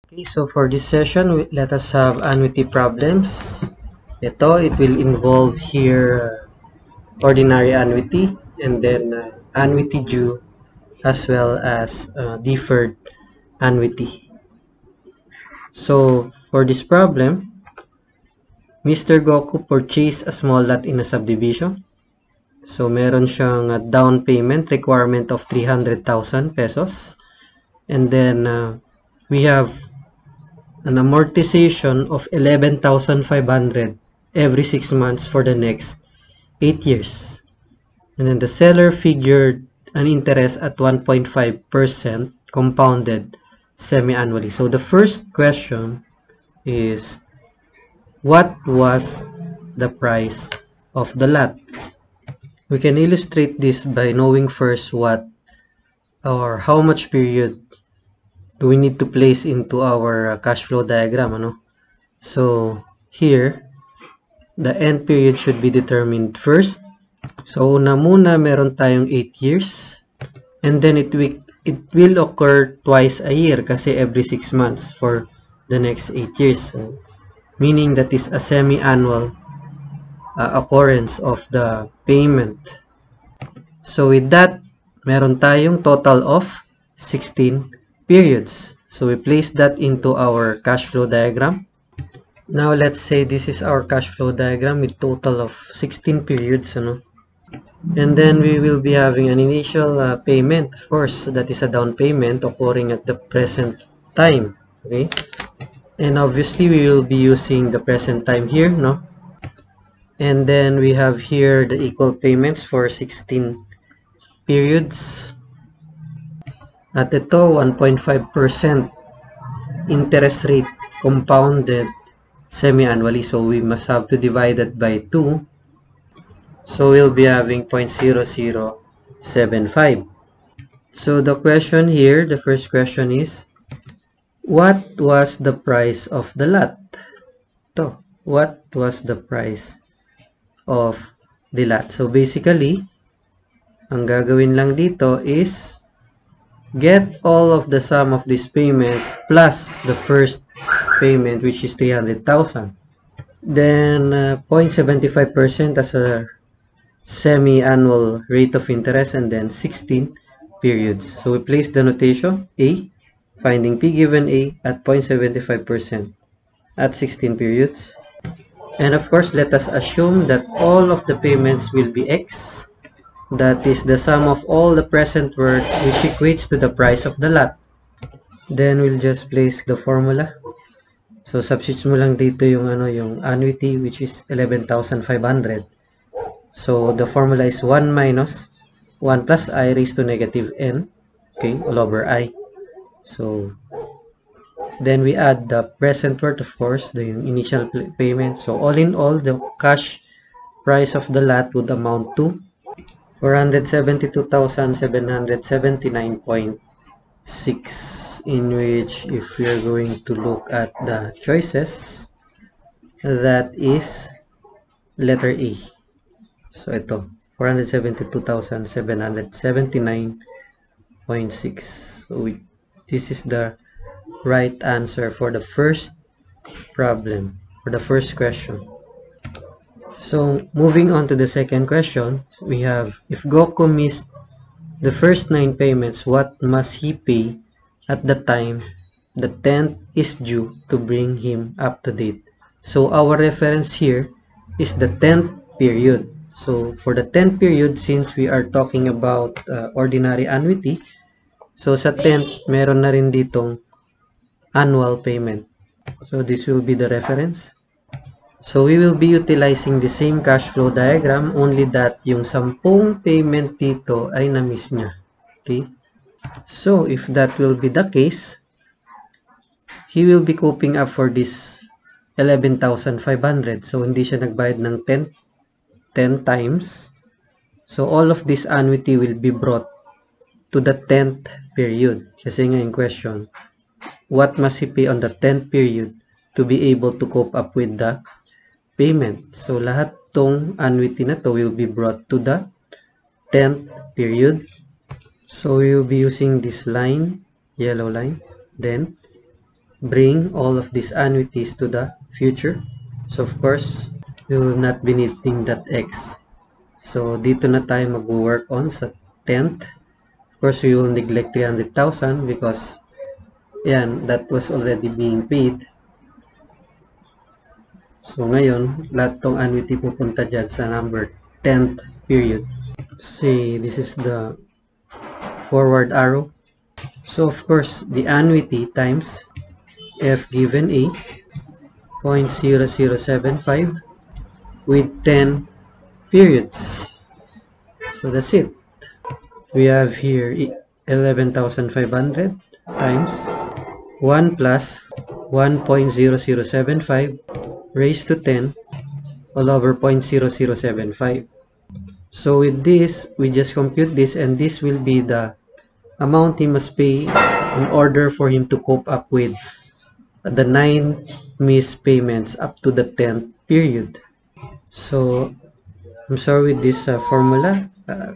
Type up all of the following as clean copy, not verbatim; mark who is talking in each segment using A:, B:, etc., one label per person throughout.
A: Okay, so for this session, let us have annuity problems. It will involve here ordinary annuity and then annuity due as well as deferred annuity. So for this problem, Mr. Goku purchased a small lot in a subdivision. So meron siyang down payment requirement of 300,000 pesos. And then we have an amortization of 11,500 every 6 months for the next 8 years. And then the seller figured an interest at 1.5% compounded semi-annually. So the first question is, what was the price of the lot? We can illustrate this by knowing first what or how much period do we need to place into our cash flow diagram, ano? So here, the end period should be determined first. So una muna, meron tayong 8 years. And then it will occur twice a year kasi every 6 months for the next 8 years. So, meaning that is a semi-annual occurrence of the payment. So with that, meron tayong total of 16 periods. So we place that into our cash flow diagram. Now let's say this is our cash flow diagram with total of 16 periods, ano? And then we will be having an initial payment, of course, that is a down payment occurring at the present time, okay? And obviously we will be using the present time here, no? And then we have here the equal payments for 16 periods. At ito, 1.5% interest rate compounded semi-annually. So we must have to divide that by 2. So we'll be having 0.0075. So the question here, the first question is, what was the price of the lot? So, what was the price of the lot? So basically, ang gagawin lang dito is get all of the sum of these payments plus the first payment, which is 300,000. Then 0.75% as a semi-annual rate of interest, and then 16 periods. So we place the notation A, finding P given A at 0.75% at 16 periods. And of course, let us assume that all of the payments will be X. That is the sum of all the present worth, which equates to the price of the lot. Then we'll just place the formula. So substitute mo lang dito yung yung annuity, which is 11,500. So the formula is 1 minus 1 plus I raised to negative n, okay, all over I. So then we add the present worth, of course, the initial payment. So all in all, the cash price of the lot would amount to 472,779.6, in which if we are going to look at the choices, that is letter A. So ito, 472,779.6. So this is the right answer for the first problem, for the first question. So moving on to the second question, we have, if Goku missed the first 9 payments, what must he pay at the time the 10th is due to bring him up to date? So our reference here is the 10th period. So for the 10th period, since we are talking about ordinary annuity, so sa 10th, meron na rin ditong annual payment. So this will be the reference. So we will be utilizing the same cash flow diagram, only that yung 10 payment dito ay na-miss niya. Okay? So if that will be the case, he will be coping up for this 11,500. So hindi siya nagbayad ng 10 times. So all of this annuity will be brought to the 10th period. Kasi nga in question, what must he pay on the 10th period to be able to cope up with the payment? So lahat tong annuity na to will be brought to the 10th period. So we will be using this line, yellow line. Then bring all of these annuities to the future. So of course, we will not be needing that X. So dito na tayo mag-work on sa 10th. Of course, we will neglect 300,000 because yan, that was already being paid. So ngayon, lahat tong annuity pupunta dyan sa number 10th period. See, this is the forward arrow. So of course, the annuity times F given A 0.0075 with 10 periods. So that's it. We have here 11,500 times 1 plus 1.0075 raised to 10 all over 0.0075. So with this, we just compute this, and this will be the amount he must pay in order for him to cope up with the 9 missed payments up to the 10th period. So I'm sorry with this formula.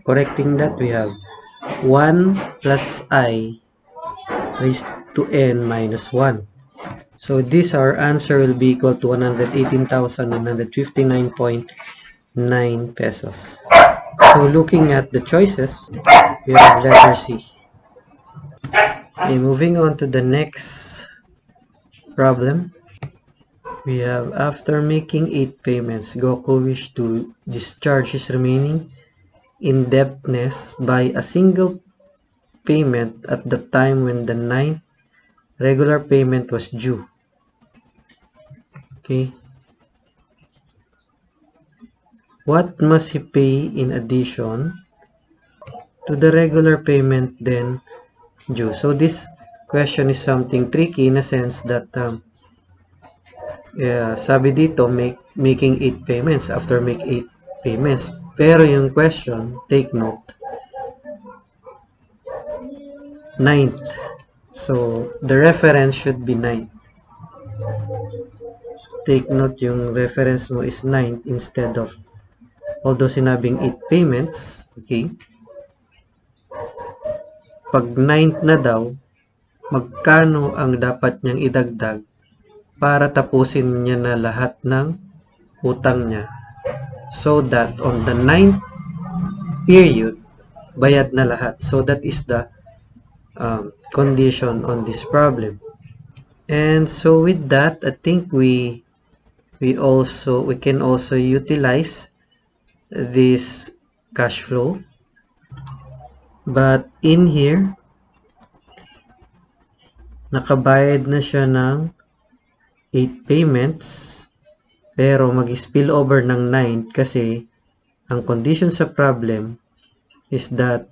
A: Correcting that, we have 1 plus I raised to n minus 1. So this, our answer will be equal to 118,159.9 pesos. So looking at the choices, we have letter C. Okay, moving on to the next problem. We have, after making 8 payments, Goku wished to discharge his remaining indebtedness by a single payment at the time when the 9th regular payment was due. Okay. What must he pay in addition to the regular payment then due? So this question is something tricky in a sense that sabi dito making 8 payments, after make 8 payments. Pero yung question, take note, 9th. So the reference should be 9th. Take note, yung reference mo is 9th instead of, although sinabing 8 payments, okay? Pag 9th na daw, magkano ang dapat niyang idagdag para tapusin niya na lahat ng utang niya, so that on the 9th period, bayad na lahat. So that is the condition on this problem. And so with that, I think we can also utilize this cash flow. But in here, nakabayad na siya ng 8 payments, pero mag-spill over ng 9 kasi ang condition sa problem is that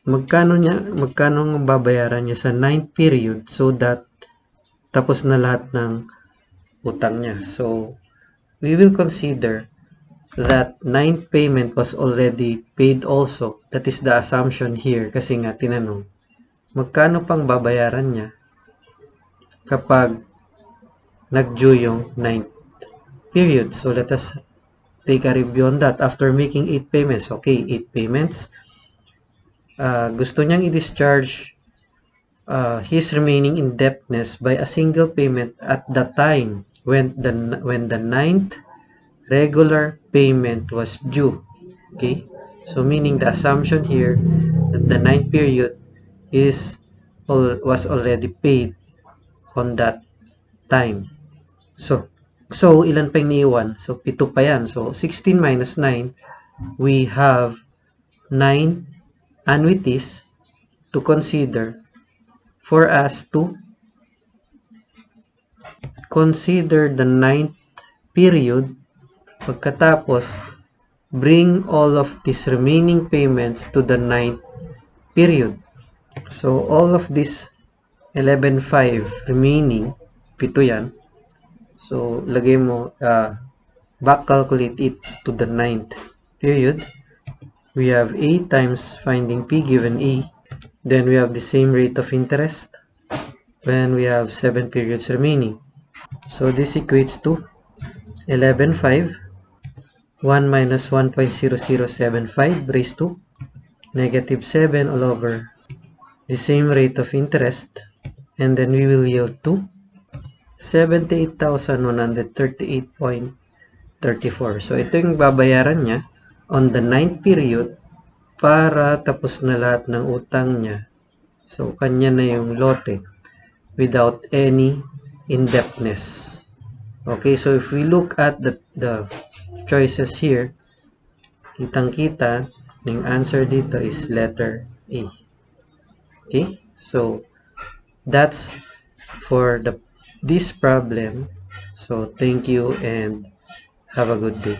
A: magkano ang babayaran niya sa 9th period so that tapos na lahat ng utang niya. So we will consider that 9th payment was already paid also. That is the assumption here kasi nga tinanong magkano pang babayaran niya kapag nag-due yung 9th period. So let us take a review on that. After making 8 payments, okay, 8 payments, gusto niyang i-discharge his remaining indebtedness by a single payment at the time when the 9th regular payment was due. Okay, so meaning the assumption here that the 9th period was already paid on that time. So ilan pa yung niiwan? So 7 pa yan. So 16 minus 9, we have 9 annuities to consider for us to consider the 9th period. Pagkatapos, bring all of these remaining payments to the 9th period. So all of this 11.5 remaining, 7 yan. So lagay mo, back calculate it to the 9th period. We have A times finding P given A. Then we have the same rate of interest when we have 7 periods remaining. So this equates to 11.5, 1 minus 1.0075 raised to negative 7 all over the same rate of interest, and then we will yield to 78,138.34. So, ito yung babayaran niya on the 9th period para tapos na lahat ng utang niya. So, kanya na yung lote without any indebtedness. Okay, so if we look at the choices here, kitang-kita, yung answer dito is letter A. Okay, so that's for this problem. So thank you and have a good day.